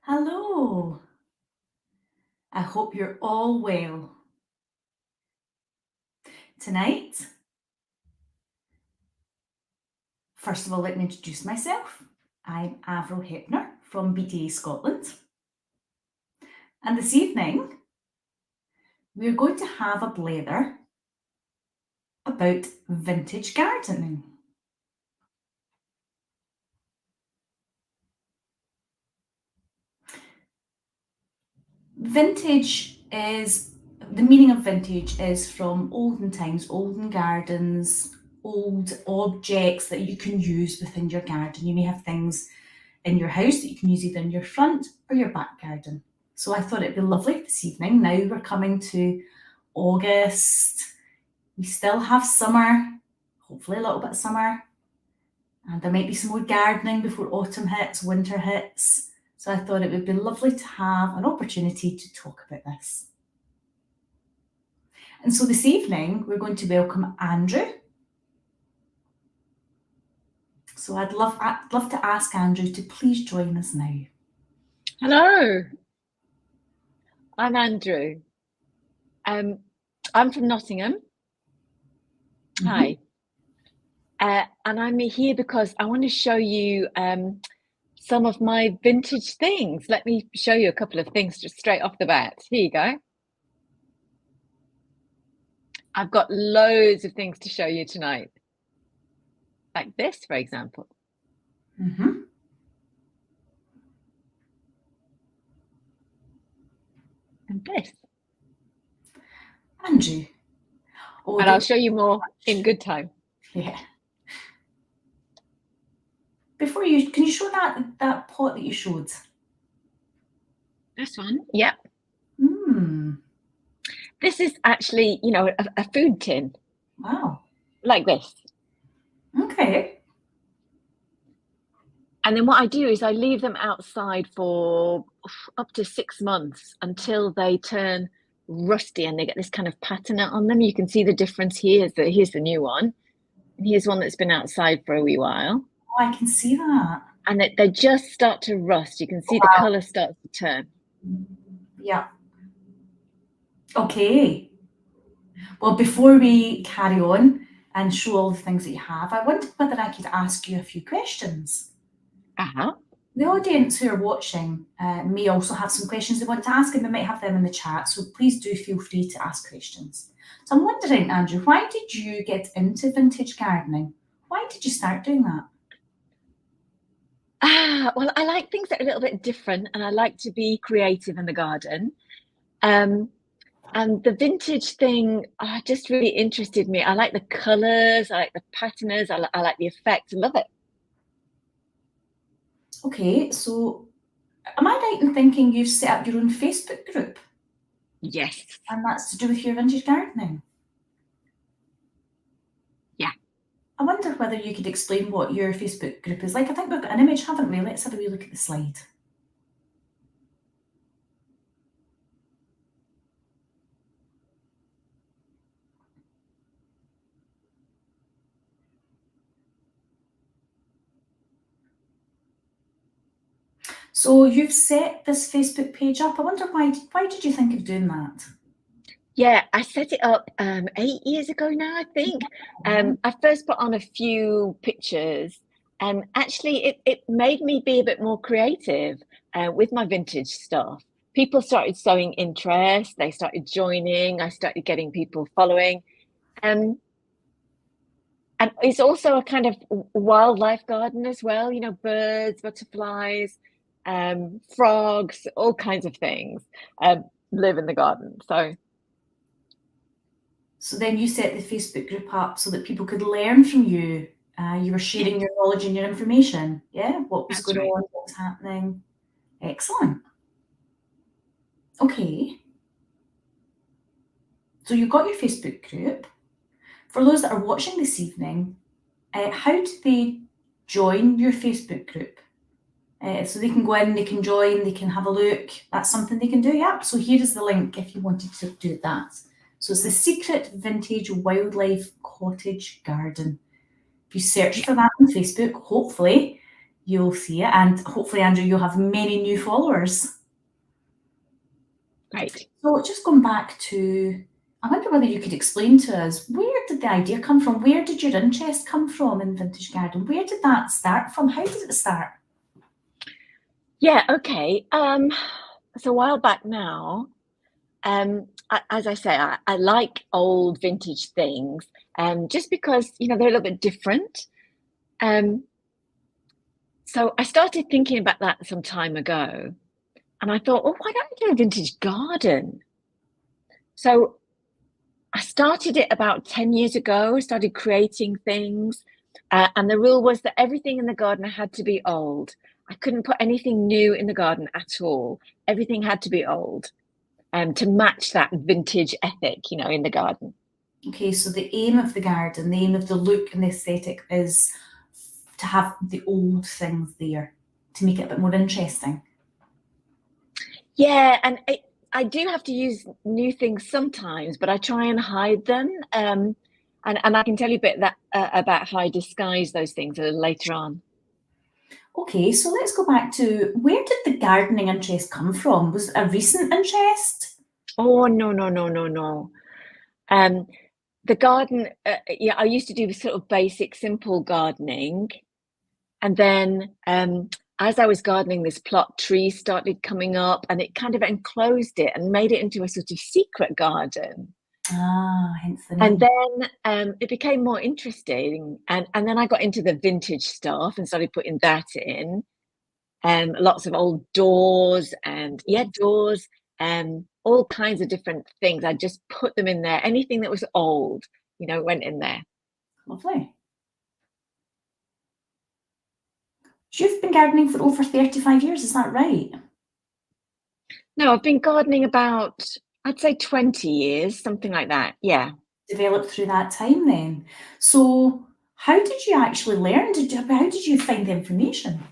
Hello. I hope you're all well. Tonight, first of all, let me introduce myself. I'm Avril from BDA Scotland. And this evening, we're going to have a blather about vintage gardening. The meaning of vintage is from olden times, olden gardens, old objects that you can use within your garden. You may have things in your house that you can use either in your front or your back garden. So I thought it'd be lovely this evening. Now we're coming to August. We still have summer, hopefully a little bit of summer. And there might be some more gardening before autumn hits, winter hits. So I thought it would be lovely to have an opportunity to talk about this. And so this evening, we're going to welcome Andrew. So I'd love to ask Andrew to please join us now. Hello, I'm Andrew. I'm from Nottingham. Hi. And I'm here because I want to show you some of my vintage things. Let me show you a couple of things just straight off the bat. Here you go. I've got loads of things to show you tonight. Like this, for example. Mm-hmm. And this. Andrew. And I'll show you more in good time. Yeah. Can you show that pot that you showed? This one? Yep. Hmm. This is actually, a food tin. Wow. Like this. Okay. And then what I do is I leave them outside for up to 6 months until they turn rusty and they get this kind of patina on them. You can see the difference here. Here's the new one. And here's one that's been outside for a wee while. Oh, I can see that. And they just start to rust. You can see the colour starts to turn. Yeah. Okay. Well, before we carry on and show all the things that you have, I wondered whether I could ask you a few questions. Uh-huh. The audience who are watching may also have some questions they want to ask, and they might have them in the chat, so please do feel free to ask questions. So I'm wondering, Andrew, why did you get into vintage gardening? Why did you start doing that? Well, I like things that are a little bit different, and I like to be creative in the garden. And the vintage thing just really interested me. I like the colours, I like the patinas, I like the effect. I love it. Okay, so am I right in thinking you've set up your own Facebook group? Yes. And that's to do with your vintage gardening? Yeah. I wonder whether you could explain what your Facebook group is like. I think we've got an image, haven't we? Let's have a wee look at the slide. So you've set this Facebook page up. I wonder why did you think of doing that? Yeah, I set it up 8 years ago now, I think. I first put on a few pictures, and actually it made me be a bit more creative with my vintage stuff. People started showing interest, they started joining, I started getting people following. And it's also a kind of wildlife garden as well, birds, butterflies, frogs, all kinds of things live in the garden. So then you set the Facebook group up so that people could learn from you. You were sharing your knowledge and your information. Yeah, what was going on, what was happening. Excellent. Okay. So you've got your Facebook group. For those that are watching this evening, how do they join your Facebook group? So they can go in, they can join, they can have a look. That's something they can do, yeah. So here is the link if you wanted to do that. So it's the Secret Vintage Wildlife Cottage Garden. If you search for that on Facebook, hopefully you'll see it, and hopefully, Andrew, you'll have many new followers. Great. So just going back to, I wonder whether you could explain to us, where did the idea come from? Where did your interest come from in vintage garden? Where did that start from? How did it start? Yeah, okay. It's a while back now. As I say, I like old vintage things, just because, you know, they're a little bit different. So I started thinking about that some time ago, and I thought, oh, why don't I do a vintage garden? So I started it about 10 years ago. I started creating things, and the rule was that everything in the garden had to be old. I couldn't put anything new in the garden at all. Everything had to be old, to match that vintage ethic, you know, in the garden. Okay, so the aim of the garden, the aim of the look and the aesthetic is to have the old things there to make it a bit more interesting. Yeah, and I do have to use new things sometimes, but I try and hide them. And I can tell you a bit about how I disguise those things a little later on. Okay, so let's go back to, where did the gardening interest come from? Was it a recent interest? Oh, no, no, no, no, no. The garden, yeah, I used to do sort of basic, simple gardening. And then as I was gardening, this plot, trees started coming up, and it kind of enclosed it and made it into a sort of secret garden. Ah, hence the And name. then it became more interesting. And then I got into the vintage stuff and started putting that in. Lots of old doors and, yeah, doors, all kinds of different things. I just put them in there. Anything that was old, you know, went in there. Lovely. You've been gardening for over 35 years, is that right? No, I've been gardening about, I'd say 20 years, something like that. Yeah. Developed through that time then. So how did you actually learn? How did you find the information?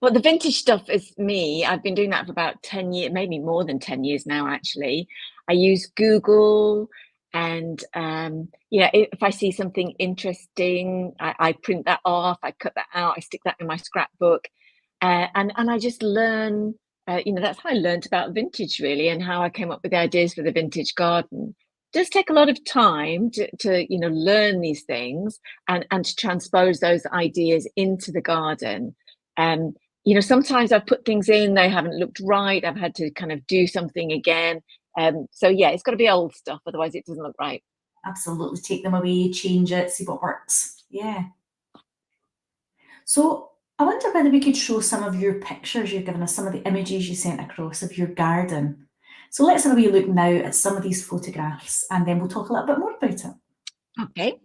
Well, the vintage stuff is me. I've been doing that for about 10 years, maybe more than 10 years now, actually. I use Google, and you know, if I see something interesting, I print that off, I cut that out, I stick that in my scrapbook, and I just learn. You know, that's how I learned about vintage, really, and how I came up with the ideas for the vintage garden. It does take a lot of time to you know, learn these things and to transpose those ideas into the garden. Um, you know, sometimes I've put things in, they haven't looked right. I've had to kind of do something again. So yeah, it's got to be old stuff, otherwise it doesn't look right. Absolutely, take them away, change it, see what works. Yeah. So I wonder whether we could show some of your pictures you've given us, some of the images you sent across of your garden. So let's have a wee look now at some of these photographs, and then we'll talk a little bit more about it. Okay.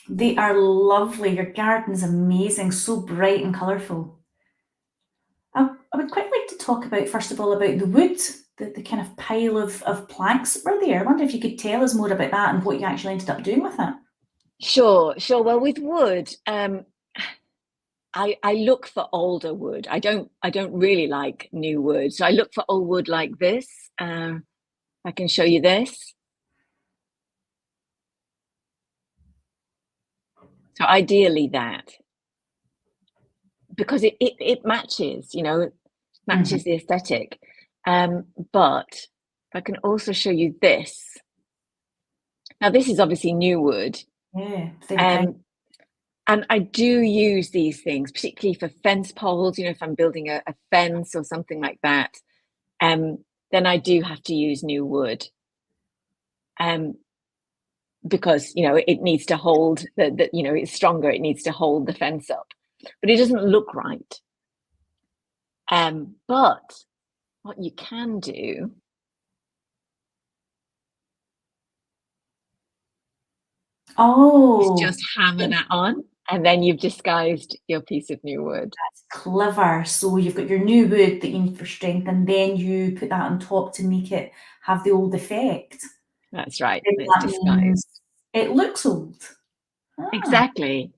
They are lovely. Your garden's amazing, so bright and colourful. I would quite like to talk about, first of all, about the wood, the kind of pile of planks that were there. I wonder if you could tell us more about that and what you actually ended up doing with it. Sure, sure. Well, with wood, I look for older wood. I don't really like new wood. So I look for old wood like this. I can show you this. So ideally that, because it matches, you know, Mhm. matches the aesthetic. But I can also show you this. Now this is obviously new wood. Yeah, very bright. Um, and I do use these things, particularly for fence poles, you know, if I'm building a fence or something like that, um, then I do have to use new wood. Um, because, you know, it needs to hold the, you know, it's stronger, it needs to hold the fence up. But it doesn't look right. But what you can do is Oh, just hammer that on, and then you've disguised your piece of new wood. that's clever. So you've got your new wood that you need for strength, and then you put that on top to make it have the old effect. That's right, Then it's that means disguised. It looks old. Ah, Exactly.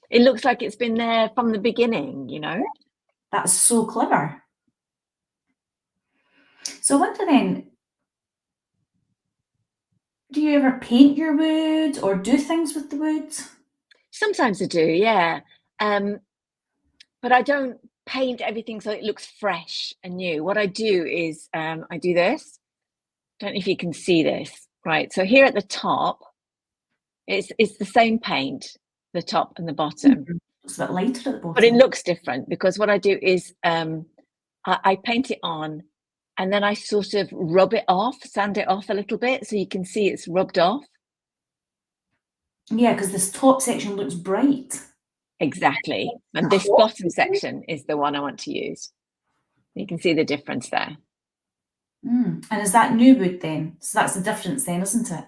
It looks like it's been there from the beginning, you know? that's so clever. So I wonder then, do you ever paint your wood or do things with the wood? Sometimes I do, yeah. But I don't paint everything so it looks fresh and new. What I do is I do this. Don't know if you can see this. Right. So here at the top, it's the same paint, the top and the bottom, It's a bit lighter at the but it bottom. looks different because what I do is I paint it on and then I sort of rub it off, sand it off a little bit so you can see it's rubbed off. Yeah, because this top section looks bright. Exactly. And this Hot. bottom section is the one I want to use. You can see the difference there. And is that new wood then? So that's the difference then, isn't it?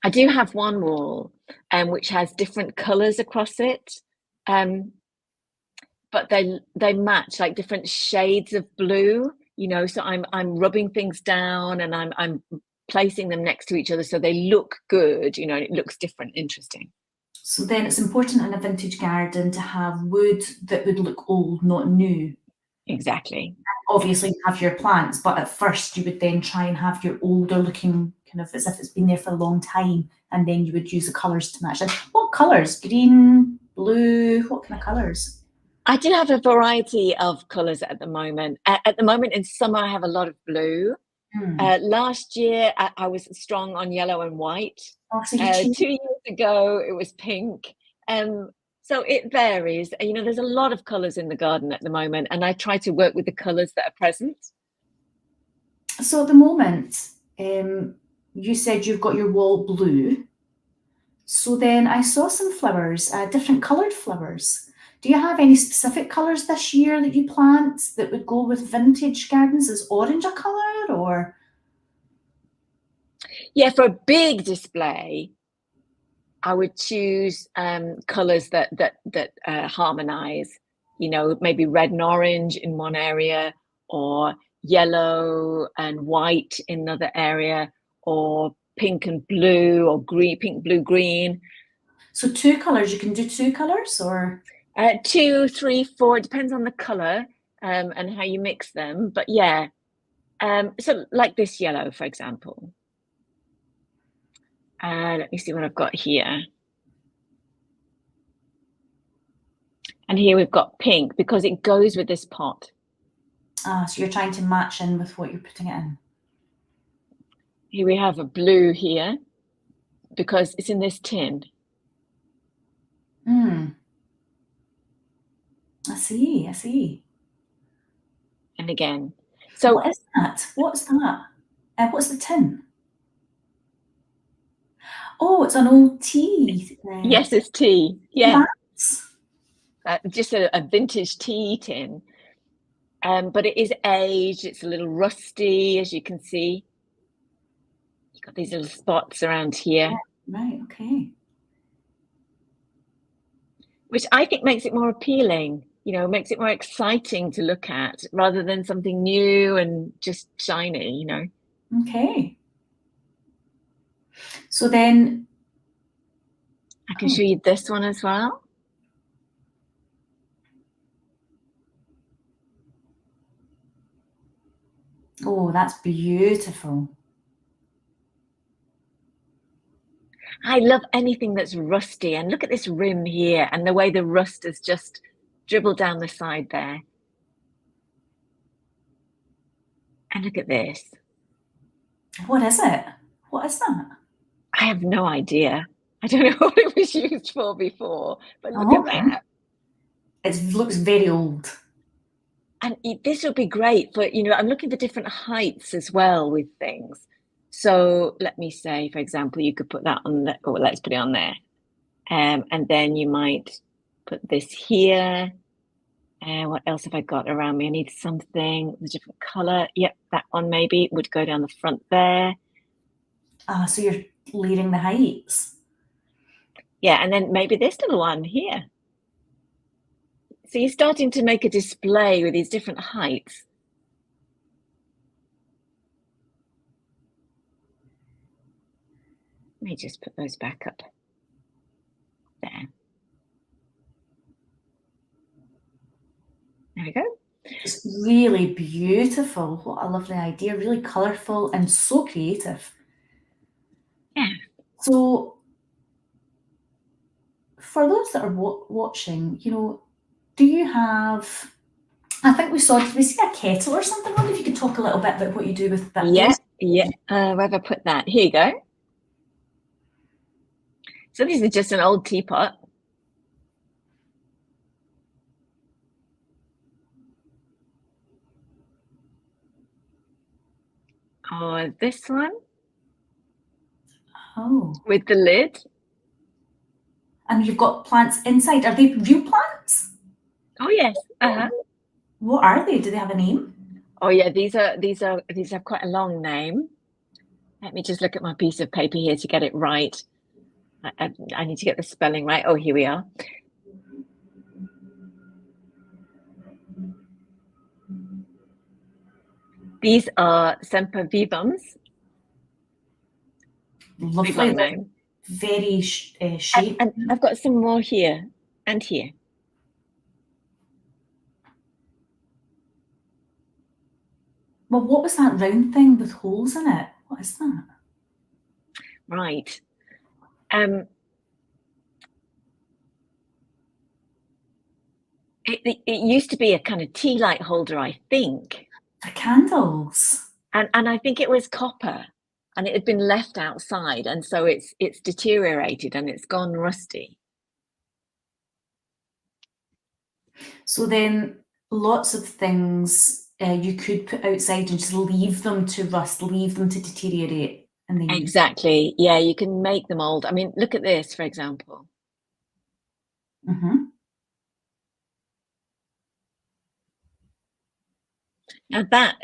I do have one wall which has different colours across it. But they match like different shades of blue, you know, so I'm rubbing things down and I'm placing them next to each other so they look good, you know, and it looks different, interesting. So then it's important in a vintage garden to have wood that would look old, not new. Exactly. Obviously, you have your plants, but at first you would then try and have your older looking, kind of as if it's been there for a long time, and then you would use the colours to match it. What colours? Green, blue, what kind of colours? I do have a variety of colours at the moment. At the moment in summer, I have a lot of blue. Last year, I was strong on yellow and white. Oh, so you change. 2 years ago, it was pink. So it varies. You know, there's a lot of colours in the garden at the moment, and I try to work with the colours that are present. So at the moment, you said you've got your wall blue. So then I saw some flowers, different coloured flowers. Do you have any specific colours this year that you plant that would go with vintage gardens? Is orange a colour or? Yeah, for a big display, I would choose colours that harmonise. You know, maybe red and orange in one area, or yellow and white in another area, or pink and blue, or green, pink, blue, green. So two colours, you can do two colours or? 2, 3, 4. It depends on the colour and how you mix them. But yeah, so like this yellow, for example. Let me see what I've got here. And here we've got pink because it goes with this pot. Ah, so you're trying to match in with what you're putting it in. Here we have a blue here because it's in this tin. I see, I see. And again, so what is that? What's that? What's the tin? Oh, it's an old tea. yes, it's tea. Yeah, Vats. just a vintage tea tin. But it is aged. It's a little rusty, as you can see. You've got these little spots around here. Right, okay. Which I think makes it more appealing, you know, makes it more exciting to look at rather than something new and just shiny, you know. Okay. So then, I can show you this one as well. oh, that's beautiful. I love anything that's rusty, and look at this rim here and the way the rust has just dribbled down the side there. And look at this. What is it? What is that? I have no idea. I don't know what it was used for before, but look Oh, at okay. that. It looks very old. And this would be great for, you know, I'm looking for different heights as well with things. So let me say, for example, you could put that on the, or let's put it on there. And then you might put this here. What else have I got around me? I need something with a different color. Yep, that one maybe would go down the front there. Ah, so you're layering the heights. Yeah, and then maybe this little one here. So you're starting to make a display with these different heights. Let me just put those back up there. There we go. It's really beautiful. What a lovely idea. Really colourful and so creative. Yeah. So for those that are watching, do you have, I think did we see a kettle or something? I wonder if you could talk a little bit about what you do with that. Yeah. Where have I put that? Here you go. So this is just an old teapot. Or this one. Oh. With the lid. And you've got plants inside. Are they real plants? Oh yes. What are they? Do they have a name? Oh yeah, these have quite a long name. Let me just look at my piece of paper here to get it right. I need to get the spelling right. Oh, here we are. These are sempervivums. Lovely name. Very shaped. And I've got some more here and here. Well, what was that round thing with holes in it? What is that? Right. It used to be a kind of tea light holder, I think. For candles. And I think it was copper, and it had been left outside, and so it's deteriorated and it's gone rusty. So then lots of things you could put outside and just leave them to rust, leave them to deteriorate. And then exactly. Yeah, you can make them old. I mean, look at this, for example. Mm-hmm. Now that,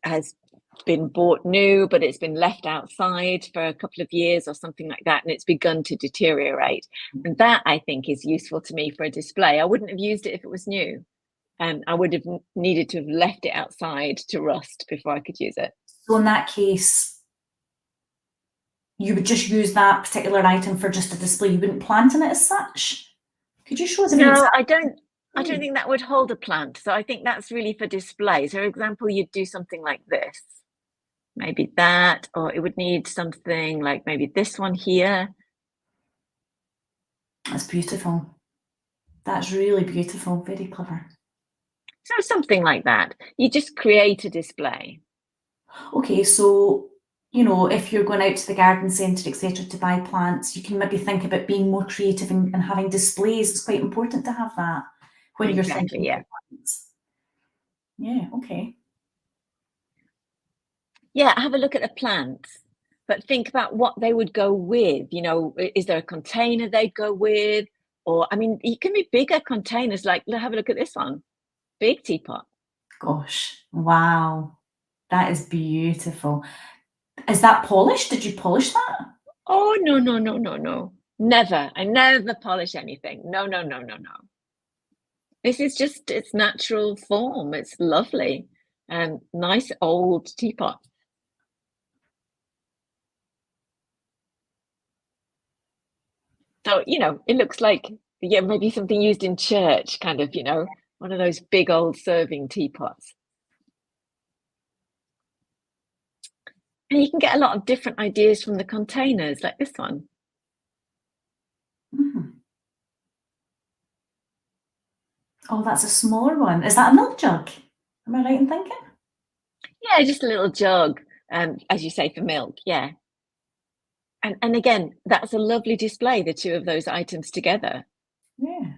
has been bought new, but it's been left outside for a couple of years or something like that, and it's begun to deteriorate. And that, I think, is useful to me for a display. I wouldn't have used it if it was new. I would have needed to have left it outside to rust before I could use it. So in that case, you would just use that particular item for just a display. You wouldn't plant in it as such. Could you show us an example? No, I don't think that would hold a plant. So I think that's really for display. So for example, you'd do something like this, maybe that, or it would need something like maybe this one here. That's beautiful. That's really beautiful. Very clever. So something like that. You just create a display. Okay, so if you're going out to the garden centre, etc., to buy plants, you can maybe think about being more creative and having displays. It's quite important to have that when you're thinking about plants. Yeah, okay. Yeah, have a look at the plants, but think about what they would go with. Is there a container they'd go with? Or, I mean, it can be bigger containers, like have a look at this one. Big teapot. Gosh, wow. That is beautiful. Is that polished? Did you polish that? Oh, no. Never. I never polish anything. No. This is just its natural form. It's lovely. Nice old teapot. So, it looks like, maybe something used in church, kind of, one of those big old serving teapots. And you can get a lot of different ideas from the containers, like this one. Mm. Oh, that's a smaller one. Is that a milk jug? Am I right in thinking? Yeah, just a little jug, as you say, for milk, yeah. And again, that's a lovely display, the two of those items together. Yeah.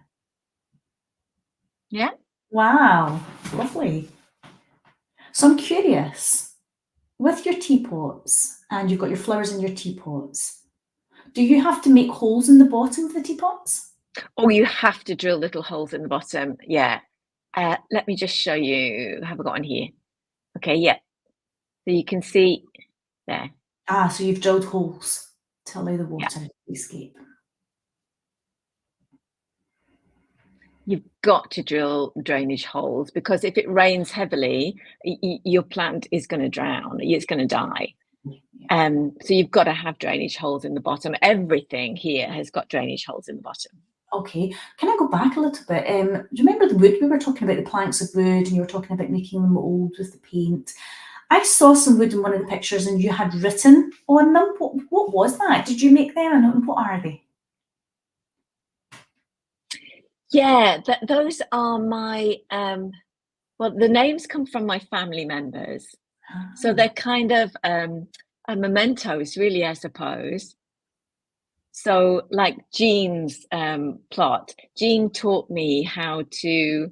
Yeah. Wow, lovely. So I'm curious, with your teapots, and you've got your flowers in your teapots, do you have to make holes in the bottom of the teapots? Oh, you have to drill little holes in the bottom, yeah. Let me just show you. Have I got one here? Okay, yeah. So you can see there. So you've drilled holes to allow the water to escape. You've got to drill drainage holes, because if it rains heavily, your plant is going to drown. It's going to die. So you've got to have drainage holes in the bottom. Everything here has got drainage holes in the bottom. Okay, can I go back a little bit? Do you remember the wood? We were talking about the planks of wood, and you were talking about making them old with the paint. I saw some wood in one of the pictures, and you had written on them. What was that? Did you make them, and what are they? Yeah, those are my, well, the names come from my family members. So they're kind of mementos, really, I suppose. So like Jean's plot, Jean taught me how to,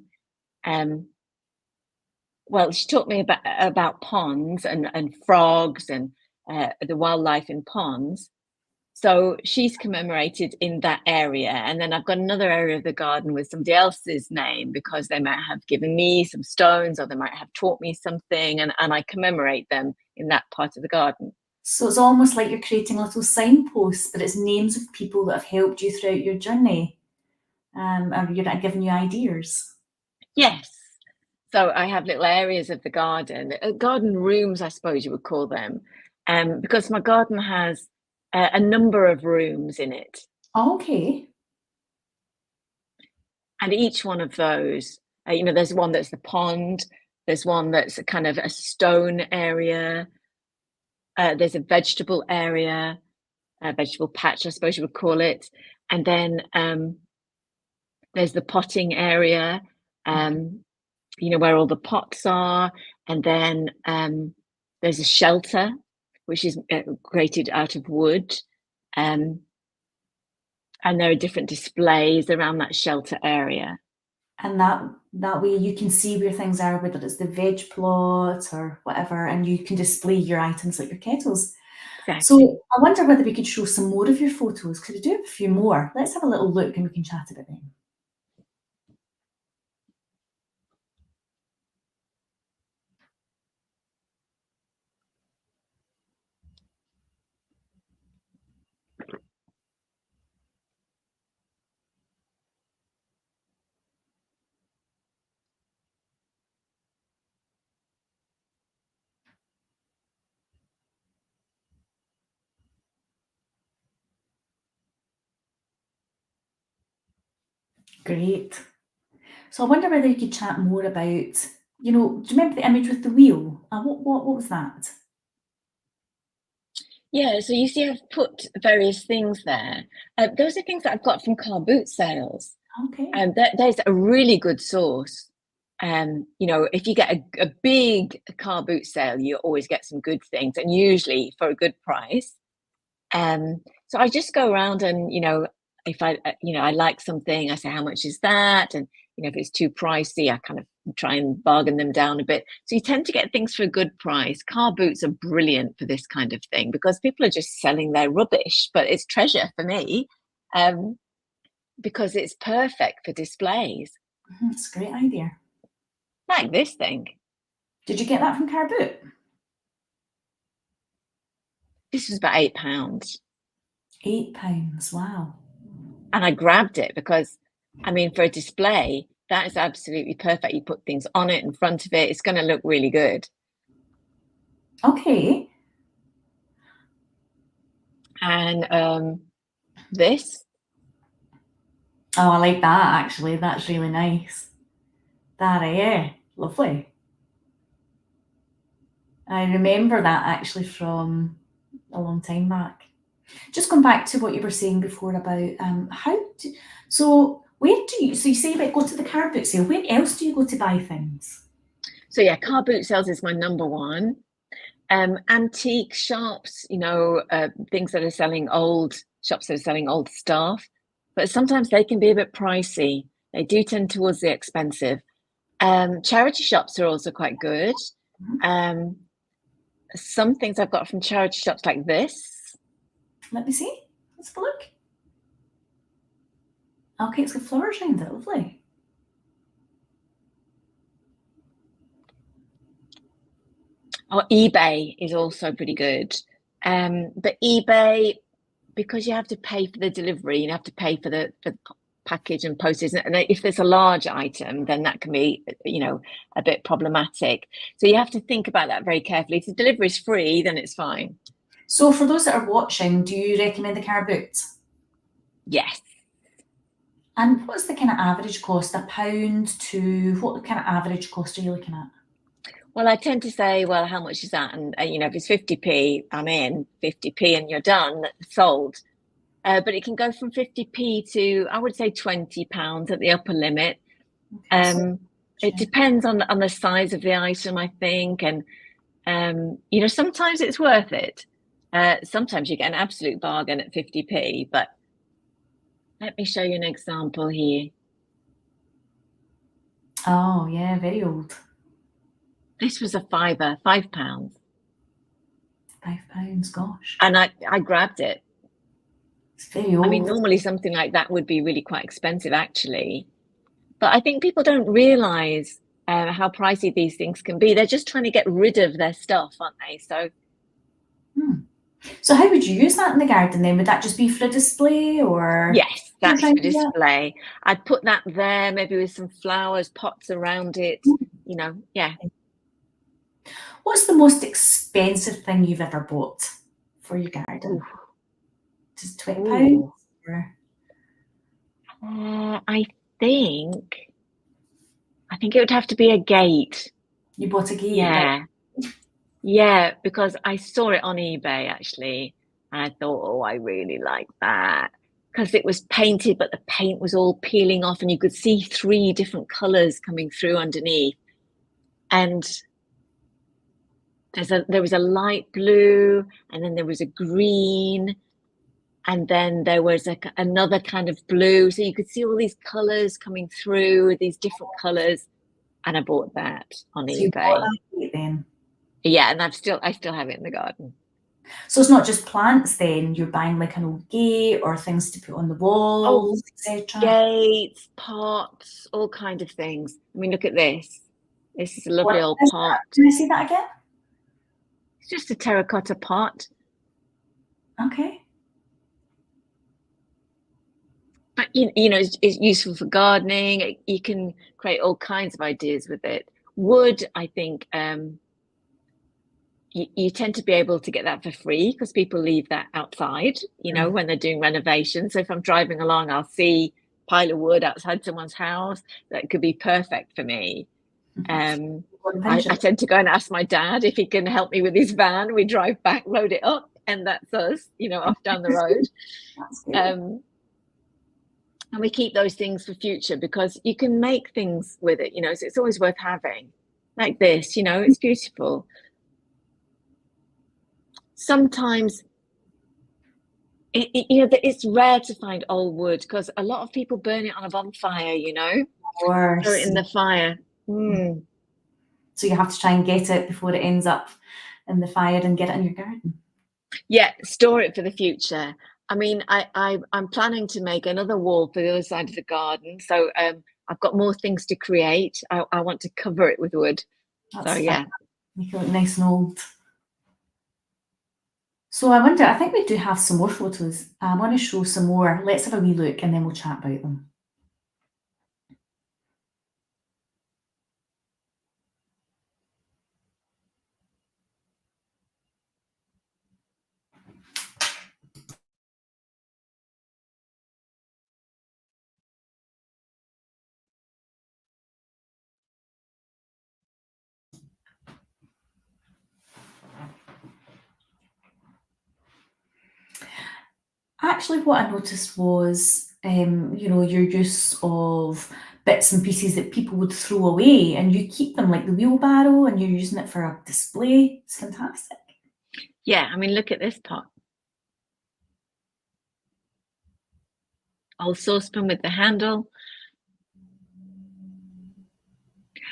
well, she taught me about ponds and frogs and the wildlife in ponds. So she's commemorated in that area. And then I've got another area of the garden with somebody else's name because they might have given me some stones or they might have taught me something, and I commemorate them in that part of the garden. So it's almost like you're creating little signposts, but it's names of people that have helped you throughout your journey, and you're not giving you ideas. Yes. So I have little areas of the garden, garden rooms, I suppose you would call them, because my garden has a number of rooms in it. Okay. And each one of those, there's one that's the pond, there's one that's a kind of a stone area, there's a vegetable area, a vegetable patch, I suppose you would call it. And then there's the potting area, where all the pots are. And then there's a shelter, which is created out of wood. And there are different displays around that shelter area. And that way you can see where things are, whether it's the veg plot or whatever, and you can display your items like your kettles. Exactly. So I wonder whether we could show some more of your photos. Could we do a few more? Let's have a little look and we can chat about them. Great. So I wonder whether you could chat more about, do you remember the image with the wheel? What was that? Yeah, so you see I've put various things there. Those are things that I've got from car boot sales. Okay. And there's a really good source. If you get a big car boot sale, you always get some good things, and usually for a good price. So I just go around and, if I like something, I say, how much is that? And, if it's too pricey, I kind of try and bargain them down a bit. So you tend to get things for a good price. Car boots are brilliant for this kind of thing because people are just selling their rubbish, but it's treasure for me, because it's perfect for displays. That's a great idea. Like this thing. Did you get that from Car Boot? This was about £8. £8, wow. And I grabbed it because, for a display, that is absolutely perfect. You put things on it, in front of it, it's going to look really good. Okay. And this. Oh, I like that actually. That's really nice. Yeah, lovely. I remember that actually from a long time back. Just going back to what you were saying before about so you say about go to the car boot sale, where else do you go to buy things? So yeah, car boot sales is my number one. Antique shops, things that are selling shops that are selling old stuff, but sometimes they can be a bit pricey. They do tend towards the expensive. Charity shops are also quite good. Some things I've got from charity shops like this. Let me see. Let's have a look. Okay, it's got flowers around it. Lovely. Oh, eBay is also pretty good. But eBay, because you have to pay for the delivery, you have to pay for the package and postage. And if there's a large item, then that can be, you know, a bit problematic. So you have to think about that very carefully. If the delivery is free, then it's fine. So for those that are watching, do you recommend the car boot? Yes. And what's the kind of average cost? £1 to what kind of average cost are you looking at? Well, I tend to say, well, how much is that? And you know, if it's 50p, I'm in 50p and you're done, sold. But it can go from 50p to, I would say, £20 at the upper limit. Okay, It depends on the size of the item, I think. And, you know, sometimes it's worth it. Sometimes you get an absolute bargain at 50p, but let me show you an example here. Oh, yeah, very old. This was a fiver, £5. £5, gosh. And I grabbed it. It's very old. I mean, normally something like that would be really quite expensive, actually. But I think people don't realize how pricey these things can be. They're just trying to get rid of their stuff, aren't they? So. So how would you use that in the garden then? Would that just be for a display or? Yes, that's for display. I'd put that there, maybe with some flowers, pots around it, you know, yeah. What's the most expensive thing you've ever bought for your garden? Ooh. Just £20? Or? I think it would have to be a gate. You bought a gate? Yeah. Yeah, because I saw it on eBay actually, and I thought, oh, I really like that. Because it was painted, but the paint was all peeling off and you could see 3 different colors coming through underneath. And there was a light blue, and then there was a green, and then there was another kind of blue. So you could see all these colors coming through, these different colors. And I bought that on eBay. You bought that gate then? Yeah, and I still have it in the garden. So it's not just plants then, you're buying like an old gate or things to put on the walls, etc. Gates, pots, all kinds of things. I mean, look at this. This is a lovely old pot. Can I see that again? It's just a terracotta pot. Okay. But you know, it's useful for gardening. You can create all kinds of ideas with it. Wood, I think, you tend to be able to get that for free because people leave that outside, you know, when they're doing renovations. So if I'm driving along, I'll see a pile of wood outside someone's house. That could be perfect for me. I tend to go and ask my dad if he can help me with his van. We drive back, load it up, and that's us, you know, off down the road. And we keep those things for future because you can make things with it, you know, so it's always worth having. Like this, you know, it's beautiful. Sometimes, you know, it's rare to find old wood because a lot of people burn it on a bonfire, you know, throw it in the fire. So you have to try and get it before it ends up in the fire and get it in your garden. Yeah, store it for the future. I mean, I'm planning to make another wall for the other side of the garden. So I've got more things to create. I want to cover it with wood. That's so, yeah. Make it look nice and old. So I wonder, I think we do have some more photos. I want to show some more. Let's have a wee look and then we'll chat about them. Actually, what I noticed was, you know, your use of bits and pieces that people would throw away and you keep them like the wheelbarrow and you're using it for a display. It's fantastic. Yeah, I mean, look at this pot. Old saucepan with the handle.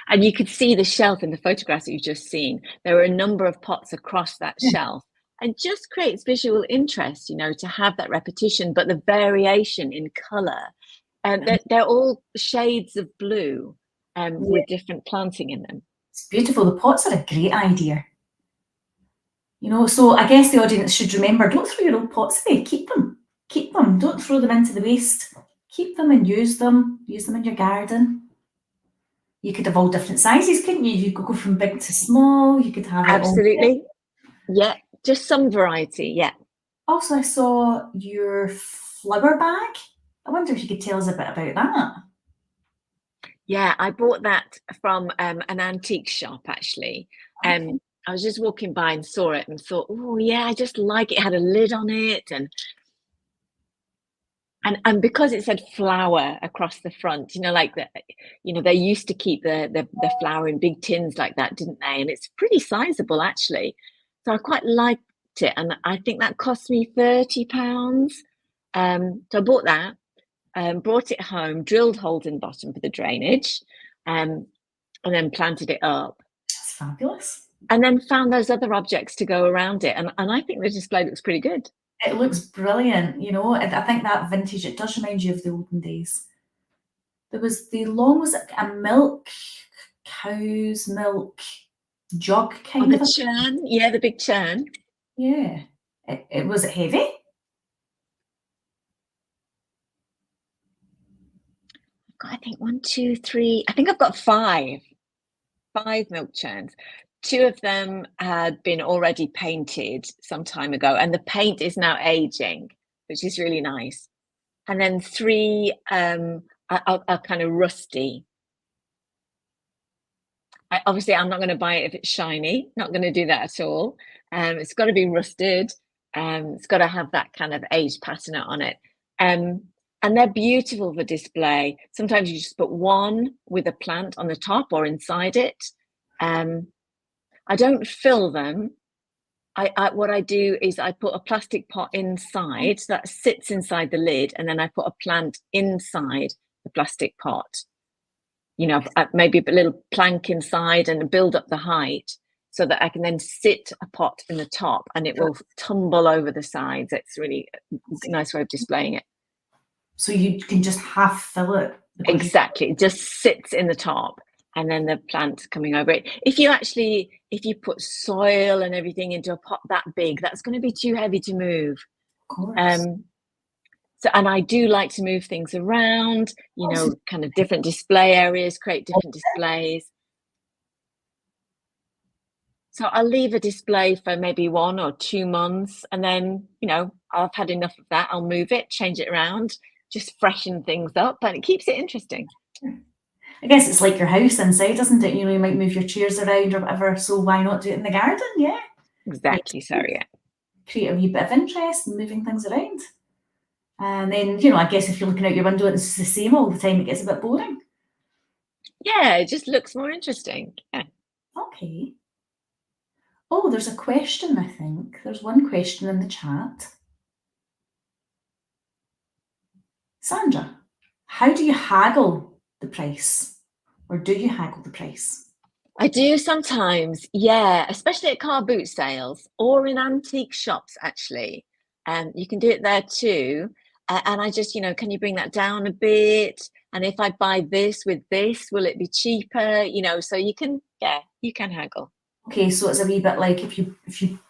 And you could see the shelf in the photographs that you've just seen. There were a number of pots across that shelf. And just creates visual interest, you know, to have that repetition, but the variation in colour. And they're all shades of blue with different planting in them. It's beautiful. The pots are a great idea. You know, so I guess the audience should remember, don't throw your old pots away. Keep them. Keep them. Don't throw them into the waste. keep them and use them in your garden. You could have all different sizes, couldn't you? You could go from big to small, you could have it all. Absolutely. Yeah, just some variety. Yeah. Also, I saw your flower bag. I wonder if you could tell us a bit about that. Yeah, I bought that from an antique shop actually. Okay. I was just walking by and saw it and thought, oh yeah, I just like it. It had a lid on it, and because it said flower across the front, like they used to keep the flour in big tins like that, didn't they? And it's pretty sizable actually. So I quite liked it, and I think that cost me £30. So I bought that, brought it home, drilled holes in the bottom for the drainage, and then planted it up. That's fabulous. And then found those other objects to go around it, and I think the display looks pretty good. It looks brilliant, I think that vintage, it does remind you of the olden days. There was was it a cow's milk jug kind The of a churn, yeah, the big churn. Yeah. It was it heavy? I think 1, 2, 3. I think I've got five milk churns. 2 of them had been already painted some time ago, and the paint is now aging, which is really nice. And then 3 are kind of rusty. Obviously, I'm not going to buy it if it's shiny. Not going to do that at all. It's got to be rusted. It's got to have that kind of age patina on it. And they're beautiful for display. Sometimes you just put one with a plant on the top or inside it. I don't fill them. What I do is I put a plastic pot inside that sits inside the lid, and then I put a plant inside the plastic pot. Maybe a little plank inside and build up the height so that I can then sit a pot in the top and it will tumble over the sides. It's really a nice way of displaying it. So you can just half fill it. Exactly. It just sits in the top and then the plant coming over it. If you put soil and everything into a pot that big, that's going to be too heavy to move. Of course. And I do like to move things around, kind of different display areas, create different displays. So I'll leave a display for maybe 1 or 2 months, and then, I've had enough of that. I'll move it, change it around, just freshen things up, and it keeps it interesting. I guess it's like your house inside, isn't it? You might move your chairs around or whatever, so why not do it in the garden? Yeah. Exactly. So, yeah. Create a wee bit of interest in moving things around. And then, I guess if you're looking out your window and it's the same all the time, it gets a bit boring. Yeah, it just looks more interesting. Yeah. Okay. Oh, there's a question, I think. There's one question in the chat. Sandra, how do you haggle the price? Or do you haggle the price? I do sometimes, yeah, especially at car boot sales or in antique shops, actually. You can do it there too. And I just, can you bring that down a bit? And if I buy this with this, will it be cheaper? So you can haggle. Okay, so it's a wee bit like if you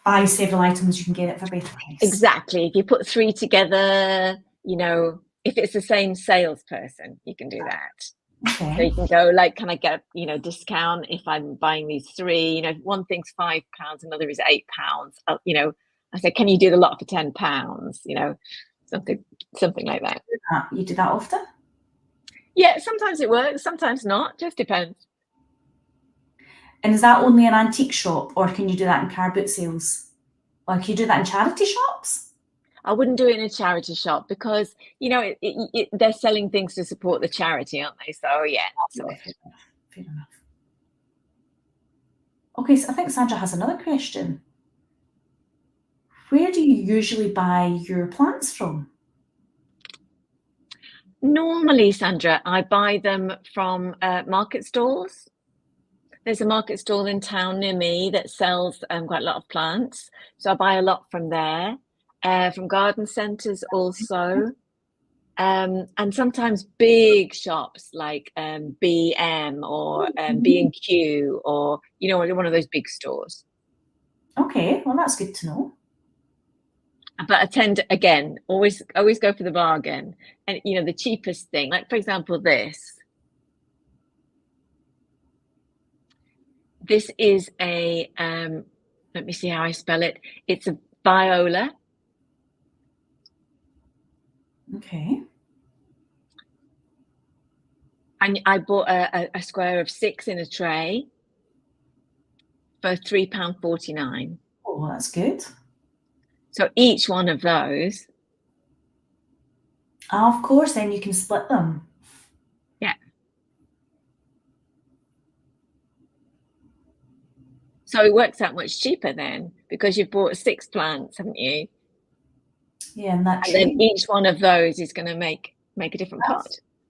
buy several items, you can get it for a better price. Exactly. If you put 3 together, if it's the same salesperson, you can do that. Okay. So you can go like, can I get discount if I'm buying these 3? One thing's £5, another is £8. I say, can you do the lot for £10? Something like that. You do that often? Yeah, sometimes it works, sometimes not. Just depends. And is that only an antique shop, or can you do that in car boot sales? Or can you do that in charity shops? I wouldn't do it in a charity shop because, they're selling things to support the charity, aren't they? So, yeah. Fair enough. Okay, so I think Sandra has another question. Where do you usually buy your plants from? Normally, Sandra, I buy them from market stalls. There's a market stall in town near me that sells quite a lot of plants. So I buy a lot from there, from garden centres also. And sometimes big shops like BM or B&Q or, one of those big stores. Okay, well, that's good to know. But I tend to, again, always go for the bargain. And the cheapest thing, like for example, this is a let me see how I spell it. It's a viola. Okay. And I bought a square of 6 in a tray for £3.49. Oh, that's good. So each one of those. Of course, then you can split them. Yeah. So it works out much cheaper then, because you've bought 6 plants, haven't you? Yeah, and that And tray. then each one of those is going to make a different pot.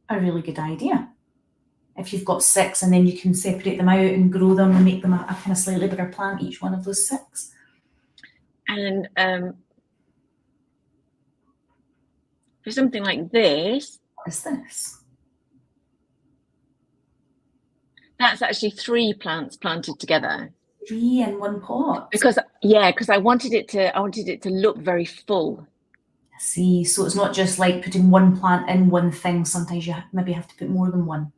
A really good idea. If you've got 6, and then you can separate them out and grow them and make them a kind of slightly bigger plant, each one of those 6. And for something like this, What is this? that's actually 3 plants planted together. 3 in one pot. Because I wanted it to look very full. See, so it's not just like putting one plant in one thing. Sometimes you maybe have to put more than one.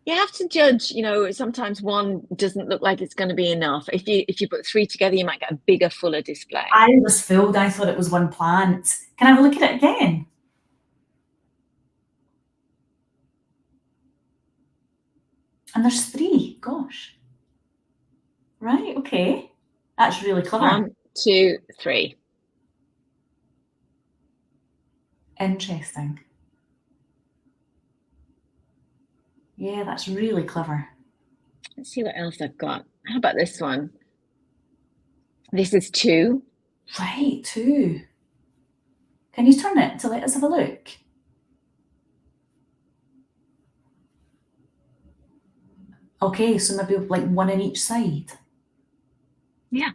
You have to judge, sometimes one doesn't look like it's going to be enough. If you put 3 together, you might get a bigger, fuller display. I was fooled. I thought it was one plant. Can I have a look at it again? And there's 3. Gosh. Right, okay. That's really clever. 1, 2, 3. Interesting. Yeah, that's really clever. Let's see what else I've got. How about this one? This is 2. Right, 2. Can you turn it to let us have a look? Okay, so maybe like 1 on each side. Yeah.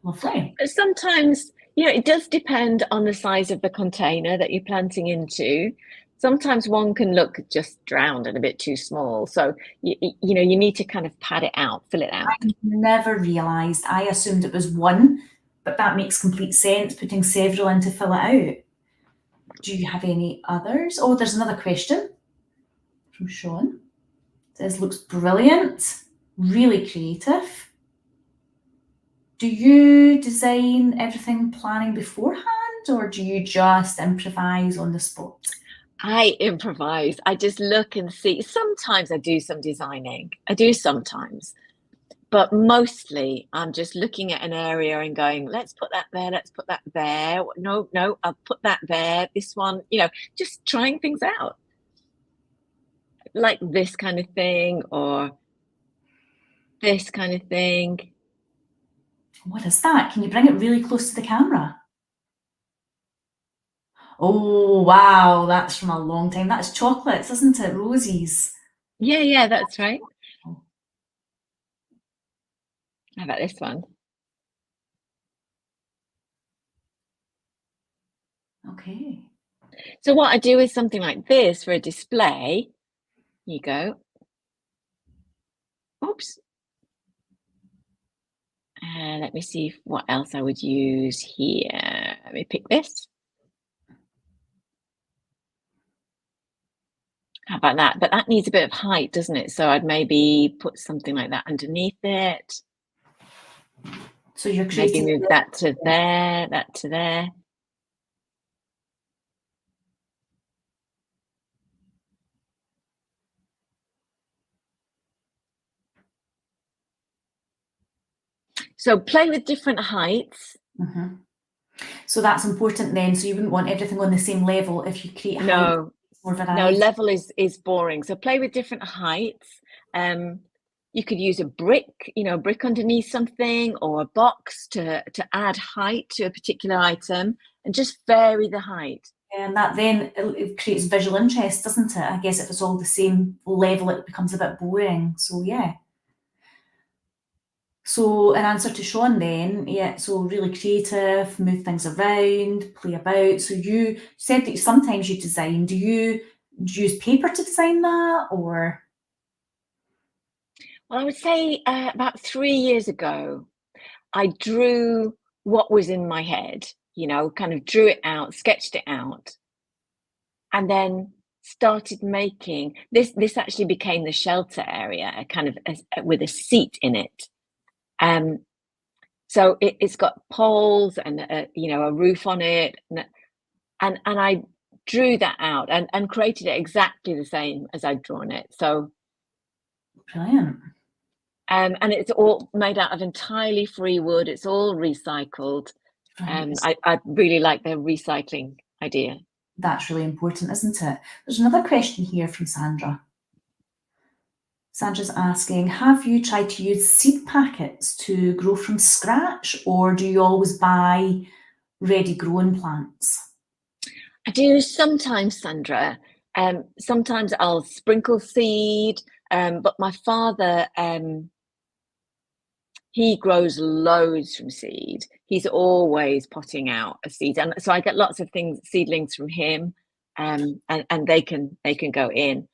Lovely. But sometimes, it does depend on the size of the container that you're planting into. Sometimes one can look just drowned and a bit too small. So, you need to kind of pad it out, fill it out. I never realised. I assumed it was 1, but that makes complete sense, putting several in to fill it out. Do you have any others? Oh, there's another question from Sean. This looks brilliant, really creative. Do you design everything planning beforehand, or do you just improvise on the spot? I improvise. I just look and see. Sometimes I do some designing. I do sometimes. But mostly I'm just looking at an area and going, let's put that there, let's put that there. No, I'll put that there. This one, just trying things out. Like this kind of thing, or this kind of thing. What is that? Can you bring it really close to the camera? Oh, wow, that's from a long time. That's chocolates, isn't it? Roses. Yeah, that's right. How about this one? Okay. So what I do is something like this for a display. Here you go. Oops. Let me see what else I would use here. Let me pick this. How about that? But that needs a bit of height, doesn't it? So I'd maybe put something like that underneath it. So you're Maybe creating move that to there, that to there. So play with different heights. Mhm. So that's important then. So you wouldn't want everything on the same level if you create height, No, more no, variety. level is boring. So play with different heights. You could use a brick, a brick underneath something, or a box to add height to a particular item, and just vary the height. And that then it creates visual interest, doesn't it? I guess if it's all the same level, it becomes a bit boring. So yeah. So in answer to Sean then, yeah, so really creative, move things around, play about. So you said that sometimes you design. Do you use paper to design that, or? Well, I would say about 3 years ago, I drew what was in my head. kind of drew it out, sketched it out, and then started making this actually became the shelter area, with a seat in it. So it's got poles and a roof on it, and I drew that out and created it exactly the same as I'd drawn it. So Brilliant. and it's all made out of entirely free wood. It's all recycled. Right. I really like the recycling idea. That's really important, isn't it? There's another question here from Sandra. Sandra's asking, have you tried to use seed packets to grow from scratch, or do you always buy ready grown plants? I do sometimes, Sandra. Sometimes I'll sprinkle seed, but my father, he grows loads from seed. He's always potting out a seed, and so I get lots of seedlings from him, and they can go in.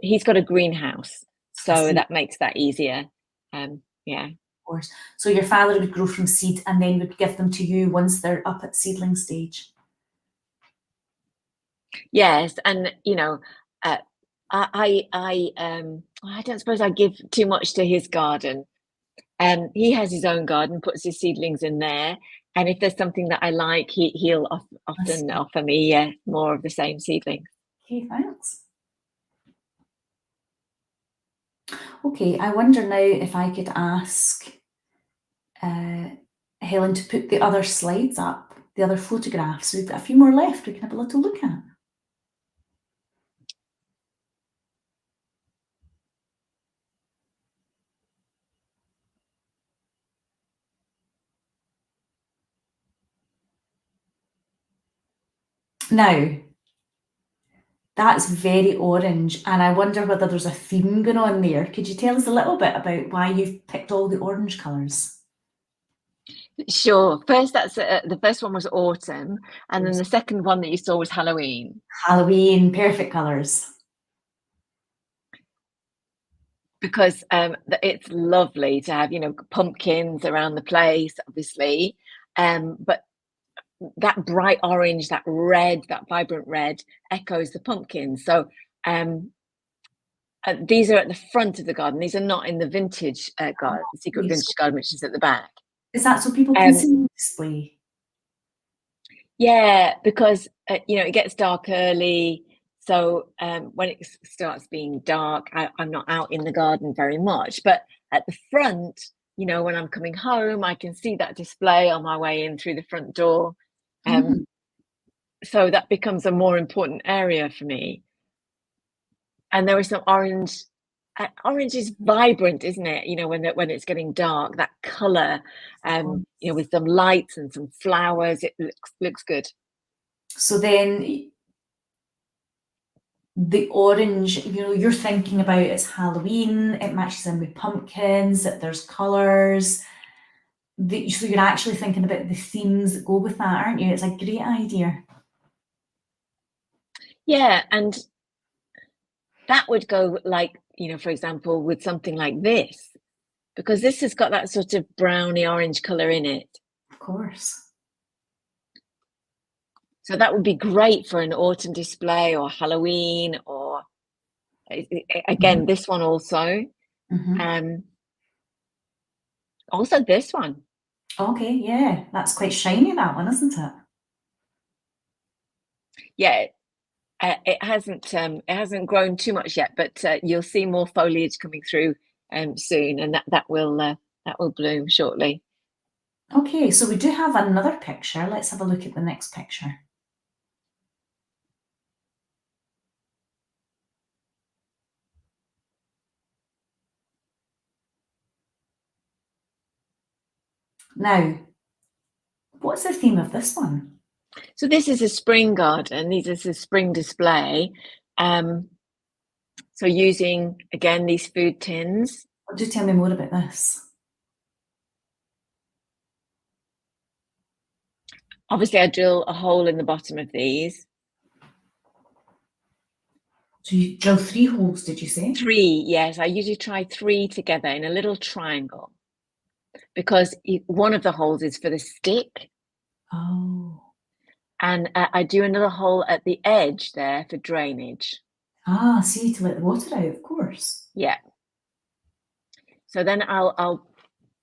He's got a greenhouse, so that makes that easier. Yeah. Of course. So your father would grow from seed and then would give them to you once they're up at seedling stage. Yes, and I don't suppose I give too much to his garden. He has his own garden, puts his seedlings in there, and if there's something that I like, he'll often offer me more of the same seedlings. Okay, thanks. Okay, I wonder now if I could ask Helen to put the other slides up, the other photographs. We've got a few more left we can have a little look at. Now, that's very orange, and I wonder whether there's a theme going on there. Could you tell us a little bit about why you've picked all the orange colours? Sure. First, that's the first one was autumn, and then the second one that you saw was Halloween. Halloween, perfect colours. Because it's lovely to have pumpkins around the place, obviously, but that bright orange, that red, that vibrant red echoes the pumpkins. So these are at the front of the garden. These are not in the vintage garden, the secret vintage garden, which is at the back. Is that so people can see the display? Yeah, because it gets dark early. So when it starts being dark, I'm not out in the garden very much. But at the front, when I'm coming home, I can see that display on my way in through the front door. So that becomes a more important area for me. And there is some orange. Orange is vibrant, isn't it? When it's getting dark, that color, with some lights and some flowers, it looks good. So then the orange, you're thinking about it's Halloween, it matches in with pumpkins, that there's colours. So you're actually thinking about the themes that go with that, aren't you? It's a great idea. Yeah, and that would go like, for example, with something like this, because this has got that sort of browny orange colour in it. Of course. So that would be great for an autumn display or Halloween, or again, this one also. Also this one. Okay, yeah, that's quite shiny, that one, isn't it? Yeah, it hasn't grown too much yet, but you'll see more foliage coming through soon, and that will bloom shortly. Okay, so we do have another picture. Let's have a look at the next picture. Now, what's the theme of this one? So this is a spring garden. This is a spring display. So using, again, these food tins. Do tell me more about this. Obviously, I drill a hole in the bottom of these. So you drill 3 holes, did you say? 3, yes. I usually try 3 together in a little triangle, because one of the holes is for the stick. Oh. And I do another hole at the edge there for drainage. Ah, see, to let the water out, of course. Yeah. So then I'll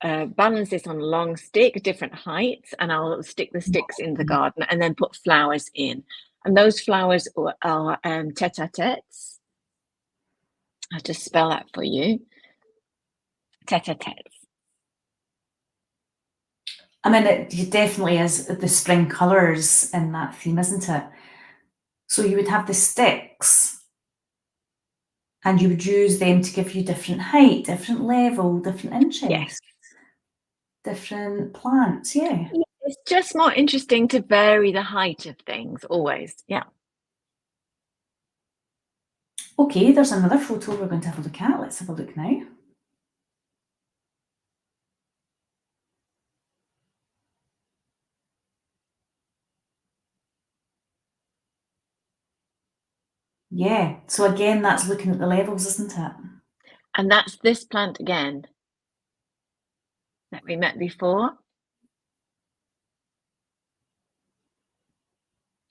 balance this on a long stick, different heights, and I'll stick the sticks in the garden and then put flowers in. And those flowers are tete-a-tetes. I'll just spell that for you. Tete-a-tetes. I mean, it definitely is the spring colours in that theme, isn't it? So you would have the sticks and you would use them to give you different height, different level, different Yes. interest, different plants, yeah. It's just more interesting to vary the height of things always. Yeah. Okay, there's another photo we're going to have a look at. Let's have a look now. Yeah, so again, that's looking at the levels, isn't it? And that's this plant again that we met before.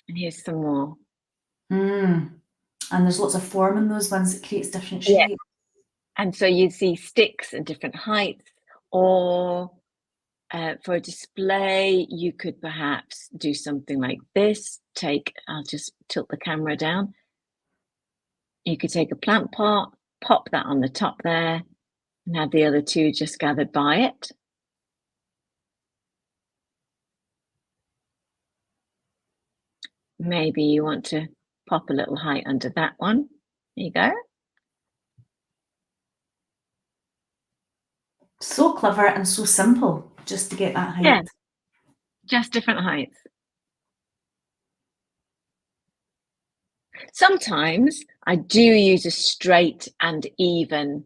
And here's some more. And there's lots of form in those ones that creates different Yeah. shapes. And so you see sticks at different heights, or for a display, you could perhaps do something like this. I'll just tilt the camera down. You could take a plant pot, pop that on the top there, and have the other two just gathered by it. Maybe you want to pop a little height under that one. There you go. So clever and so simple just to get that height. Yeah, just different heights. Sometimes I do use a straight and even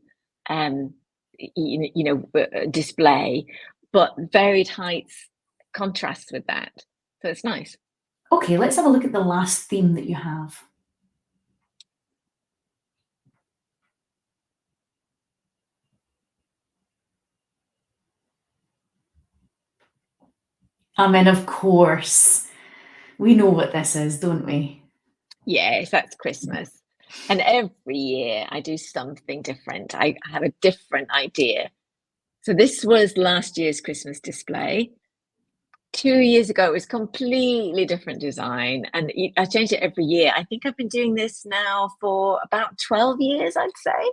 display, but varied heights contrasts with that, so it's nice. Okay, let's have a look at the last theme that you have. I mean, of course, we know what this is, don't we? Yes, that's Christmas, and every year I do something different. I have a different idea. So this was last year's Christmas display. 2 years ago, it was completely different design, and I change it every year. I think I've been doing this now for about 12 years, I'd say.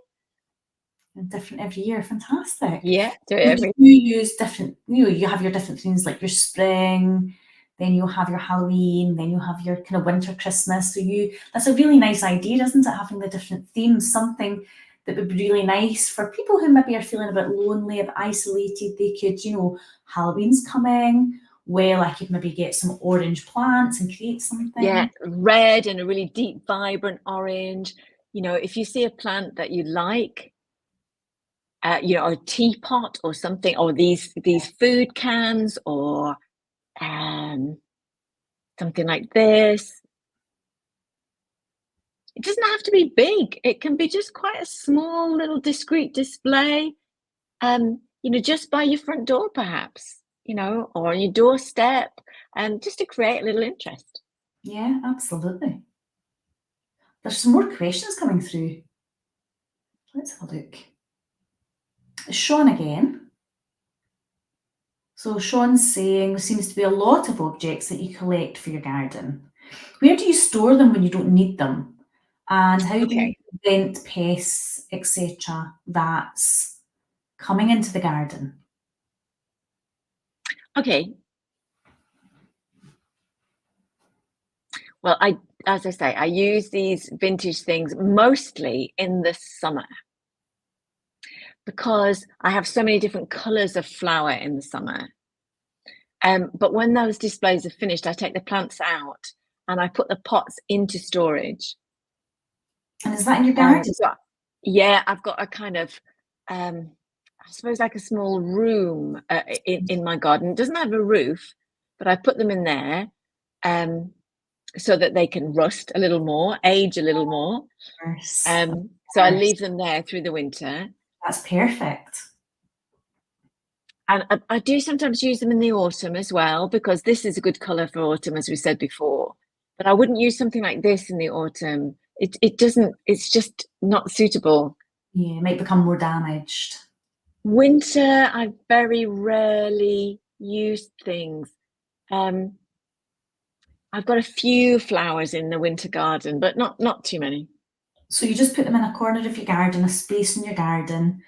And different every year, fantastic. Yeah, do it So every. you use different, you have your different things like your spring, then you'll have your Halloween, then you'll have your kind of winter Christmas. So that's a really nice idea, isn't it? Having the different themes, something that would be really nice for people who maybe are feeling a bit lonely, a bit isolated. They could, Halloween's coming. Well, I could maybe get some orange plants and create something. Yeah, red and a really deep, vibrant orange. If you see a plant that you like, a teapot or something, or these food cans, or something like this. It doesn't have to be big. It can be just quite a small little discreet display, just by your front door, perhaps, or on your doorstep, just to create a little interest. Yeah, absolutely. There's some more questions coming through. Let's have a look. Sean again. So Sean's saying there seems to be a lot of objects that you collect for your garden. Where do you store them when you don't need them? And how do you prevent pests, etc., that's coming into the garden? Okay. Well, as I say, I use these vintage things mostly in the summer because I have so many different colours of flower in the summer. But when those displays are finished, I take the plants out and I put the pots into storage. And is that in your garden? Yeah, I've got a kind of, I suppose, like a small room in my garden. It doesn't have a roof, but I put them in there so that they can rust a little more, age a little more. So I leave them there through the winter. That's perfect. And I do sometimes use them in the autumn as well, because this is a good colour for autumn, as we said before. But I wouldn't use something like this in the autumn. It doesn't, it's just not suitable. Yeah, it might become more damaged. Winter, I very rarely use things. I've got a few flowers in the winter garden, but not too many. So you just put them in a corner of your garden, a space in your garden,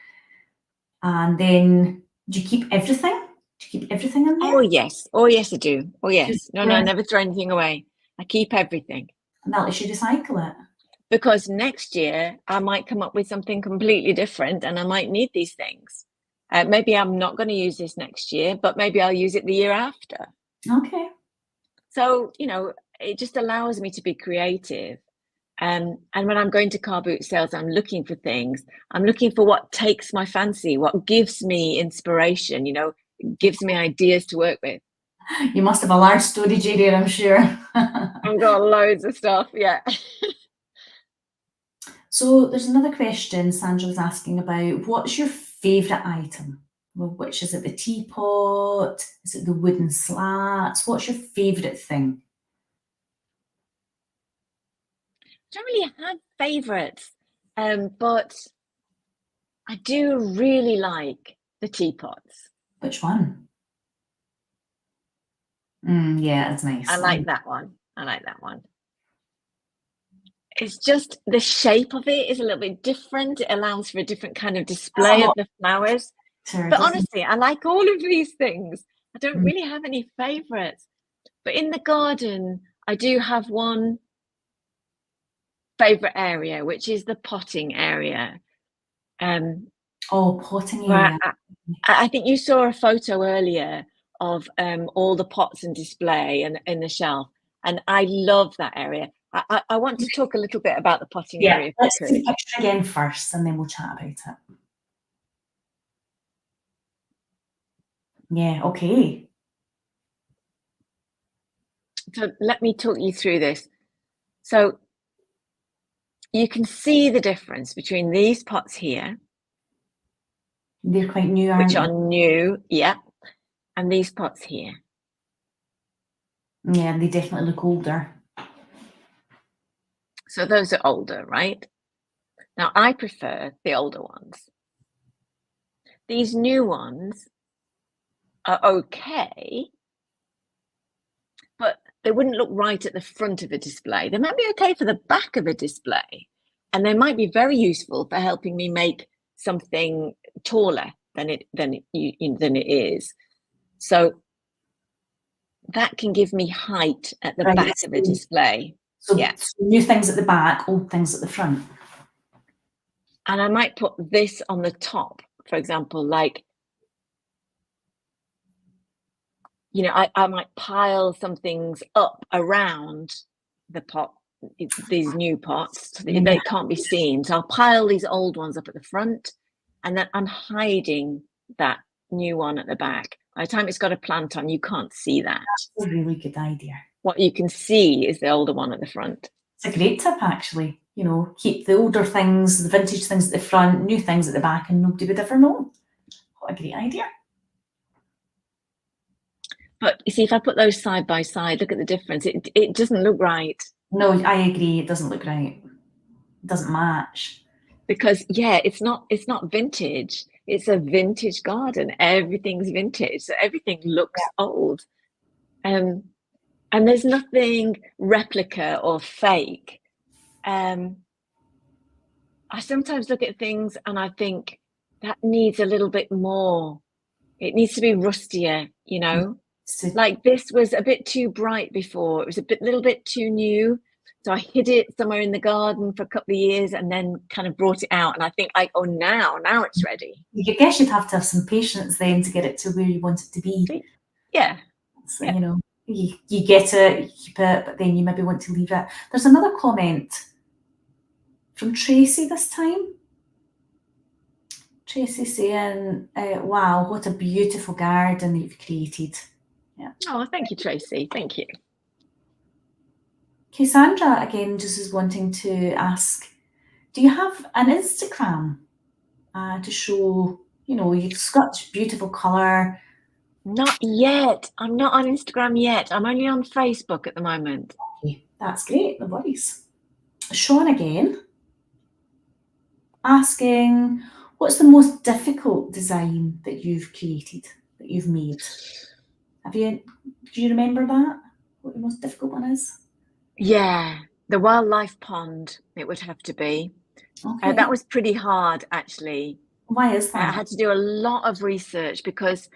and then do you keep everything? Do you keep everything in there? Oh yes, I do. Oh yes, no, I Yeah. never throw anything away. I keep everything. And that lets you recycle it. Because next year I might come up with something completely different and I might need these things. Maybe I'm not going to use this next year, but maybe I'll use it the year after. Okay. So, it just allows me to be creative. And when I'm going to car boot sales, I'm looking for things. I'm looking for what takes my fancy, what gives me inspiration, gives me ideas to work with. You must have a large storage area, I'm sure. I've got loads of stuff, yeah. So there's another question Sandra was asking about. What's your favourite item? Well, which is it, the teapot? Is it the wooden slats? What's your favourite thing? I don't really have favourites, but I do really like the teapots. Which one? Yeah, it's nice. I like that one. It's just the shape of it is a little bit different. It allows for a different kind of display of the flowers. But honestly, I like all of these things. I don't really have any favourites. But in the garden, I do have one favourite area, which is the potting area. Potting area. I think you saw a photo earlier of all the pots and display and in the shelf, and I love that area. I want to talk a little bit about the potting area. If Let's you see could. the picture again first, and then we'll chat about it. Yeah, okay. So let me talk you through this. So you can see the difference between these pots here. They're quite new, aren't which they? are new, yeah, and these pots here. Yeah, they definitely look older. So those are older, right? Now I prefer the older ones. These new ones are okay, but they wouldn't look right at the front of a display. They might be okay for the back of a display, and they might be very useful for helping me make something taller than it is. So that can give me height at the back of a display. So, yeah. So new things at the back, old things at the front. And I might put this on the top, for example, like, I might pile some things up around the pot, these new pots, so that they can't be seen. So I'll pile these old ones up at the front, and then I'm hiding that new one at the back. By the time it's got a plant on, you can't see that. That's a really good idea. What you can see is the older one at the front. It's a great tip, actually. Keep the older things, the vintage things at the front, new things at the back, and nobody would ever know. What a great idea. But you see, if I put those side by side, look at the difference. It doesn't look right. No, I agree. It doesn't look right. It doesn't match. Because it's not vintage. It's a vintage garden. Everything's vintage. So everything looks old. And there's nothing replica or fake. I sometimes look at things and I think that needs a little bit more. It needs to be rustier, Like this was a bit too bright before. It was little bit too new. So I hid it somewhere in the garden for a couple of years and then kind of brought it out. And I think now it's ready. I guess you'd have to have some patience then to get it to where you want it to be. Yeah. So, you get it, you keep it, but then you maybe want to leave it. There's another comment from Tracy this time. Tracy saying, wow, what a beautiful garden that you've created. Yeah. Oh, thank you, Tracy. Thank you. Cassandra, again, just is wanting to ask, do you have an Instagram to show You know, you've such beautiful colour. Not yet. I'm not on Instagram yet. I'm only on Facebook at the moment. Okay, that's great, no worries. Sean again, asking, what's the most difficult design that you've created, that you've made? Do you remember that? What the most difficult one is? Yeah, the wildlife pond, it would have to be. Okay. That was pretty hard, actually. Why is I that? had to do a lot of research because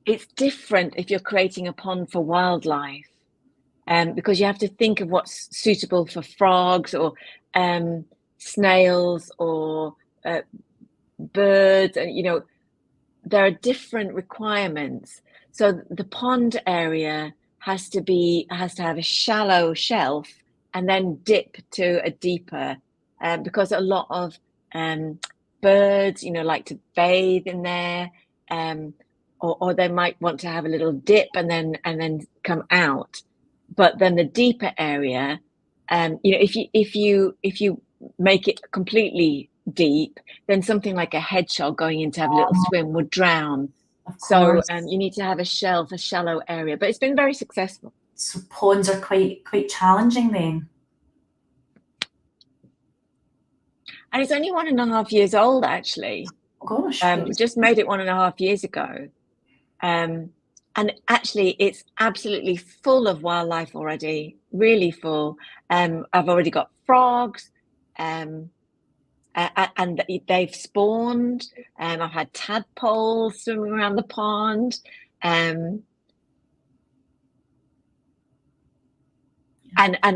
it's different if you're creating a pond for wildlife, because you have to think of what's suitable for frogs or snails or birds, and there are different requirements. So the pond area has to have a shallow shelf and then dip to a deeper, because a lot of birds, like to bathe in there, or they might want to have a little dip and then come out. But then the deeper area, if you make it completely deep, then something like a hedgehog going in to have a little swim would drown. Of So course. you need to have a shallow area, but it's been very successful. So ponds are quite challenging then. And it's only 1.5 years old, actually. Oh gosh. Just made it 1.5 years ago. And actually, it's absolutely full of wildlife already, really full. I've already got frogs, and they've spawned. I've had tadpoles swimming around the pond. And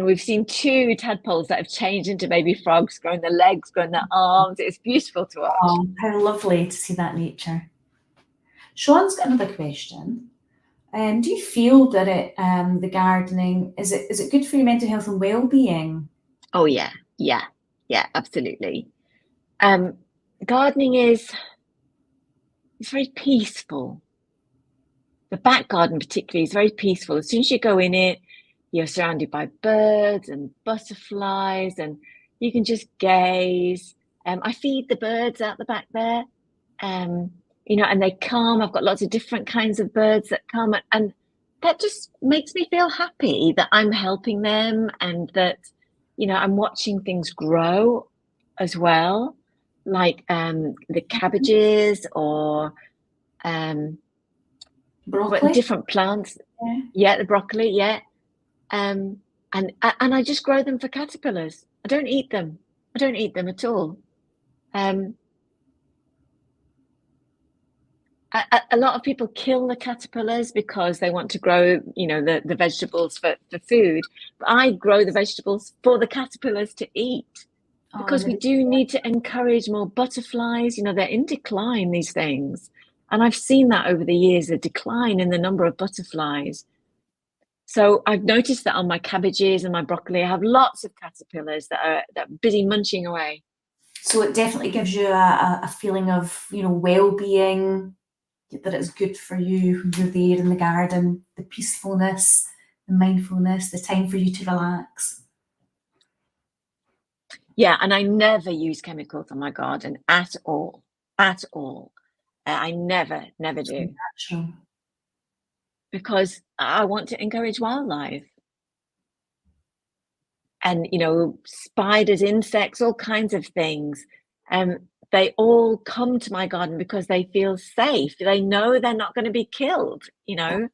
we've seen 2 tadpoles that have changed into baby frogs, growing their legs, growing their arms. It's beautiful to watch. Oh, how lovely to see that nature. Sean's got another question. Do you feel that the gardening, is it good for your mental health and well-being? Oh yeah, absolutely. Gardening it's very peaceful. The back garden particularly is very peaceful. As soon as you go in it, you're surrounded by birds and butterflies, and you can just gaze. I feed the birds out the back there, and they come. I've got lots of different kinds of birds that come, and that just makes me feel happy that I'm helping them, and that I'm watching things grow as well, like the cabbages or Broccoli? different plants. Yeah. The broccoli. And I just grow them for caterpillars. I don't eat them at all. A lot of people kill the caterpillars because they want to grow, the vegetables for food. But I grow the vegetables for the caterpillars to eat, because we do need to encourage more butterflies. They're in decline, these things. And I've seen that over the years, a decline in the number of butterflies. So I've noticed that on my cabbages and my broccoli, I have lots of caterpillars that are busy munching away. So it definitely gives you a feeling of, well-being, that it's good for you when you're there in the garden, the peacefulness, the mindfulness, the time for you to relax. Yeah, and I never use chemicals on my garden at all. I never do. Natural. Because I want to encourage wildlife. And, spiders, insects, all kinds of things. They all come to my garden because they feel safe. They know they're not going to be killed, Right,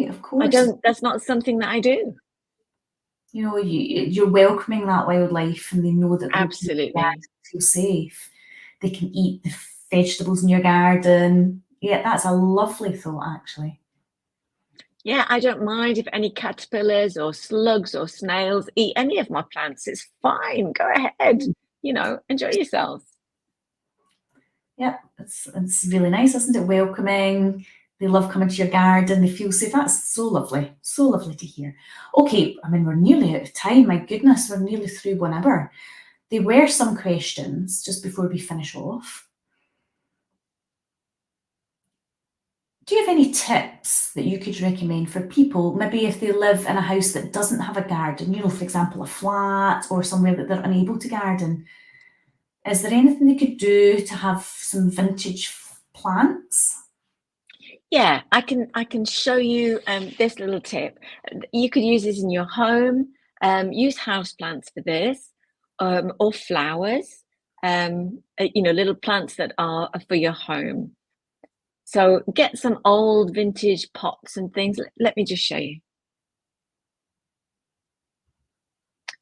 of course. That's not something that I do. You're welcoming that wildlife, and they know that Absolutely. feel safe. They can eat the vegetables in your garden. Yeah, that's a lovely thought, actually. Yeah, I don't mind if any caterpillars or slugs or snails eat any of my plants. It's fine. Go ahead. Enjoy yourself. Yeah, it's really nice, isn't it? Welcoming. They love coming to your garden. They feel safe. That's so lovely. So lovely to hear. Okay, we're nearly out of time. My goodness, we're nearly through 1 hour. There were some questions just before we finish off. Do you have any tips that you could recommend for people, maybe if they live in a house that doesn't have a garden, for example, a flat or somewhere that they're unable to garden? is there anything they could do to have some vintage plants? Yeah, I can show you this little tip. You could use this in your home. Use houseplants for this, or flowers. Little plants that are for your home. So get some old vintage pots and things. Let me just show you.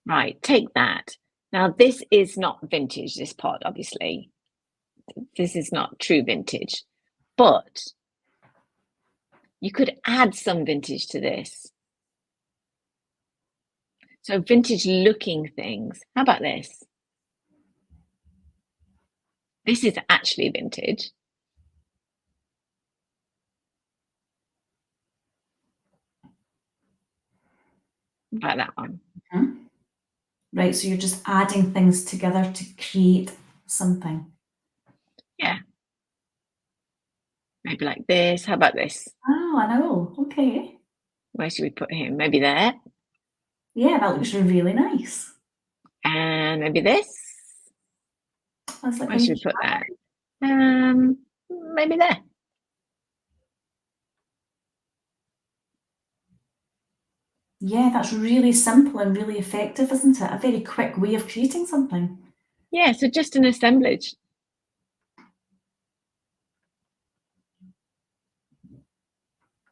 Right, take that. Now this is not vintage, this pot, obviously. This is not true vintage, but you could add some vintage to this. So vintage looking things. How about this? This is actually vintage. How about that one? Mm-hmm. Right, so you're just adding things together to create something. Yeah. Maybe like this. How about this? Oh, I know. Okay. Where should we put him? Maybe there. Yeah, that looks really nice. And maybe this. That's like Where should we put that? Maybe there. Yeah, that's really simple and really effective, isn't it? A very quick way of creating something. Yeah, so just an assemblage.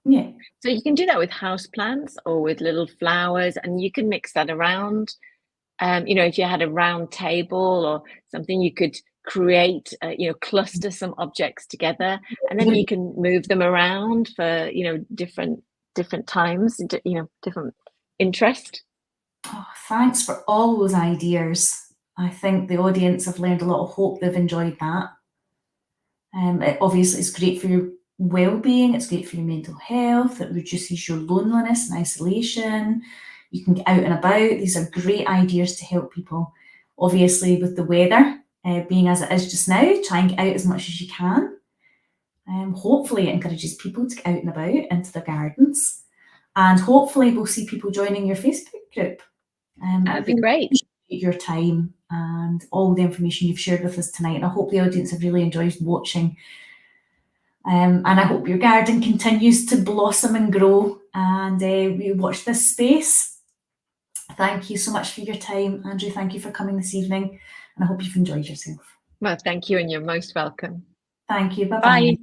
Yeah. So you can do that with houseplants or with little flowers, and you can mix that around. If you had a round table or something, you could create, cluster some objects together, and then you can move them around for, different times, different interest. Oh, thanks for all those ideas. I think the audience have learned a lot. Of hope they've enjoyed that. Obviously, it's great for your well-being. It's great for your mental health. It reduces your loneliness and isolation. You can get out and about. These are great ideas to help people. Obviously, with the weather being as it is just now, try and get out as much as you can. Hopefully, it encourages people to get out and about into their gardens. And hopefully, we'll see people joining your Facebook group. That'd be great. Appreciate your time and all the information you've shared with us tonight. And I hope the audience have really enjoyed watching. And I hope your garden continues to blossom and grow. And we watch this space. Thank you so much for your time, Andrew. Thank you for coming this evening. And I hope you've enjoyed yourself. Well, thank you, and you're most welcome. Thank you. Bye-bye. Bye.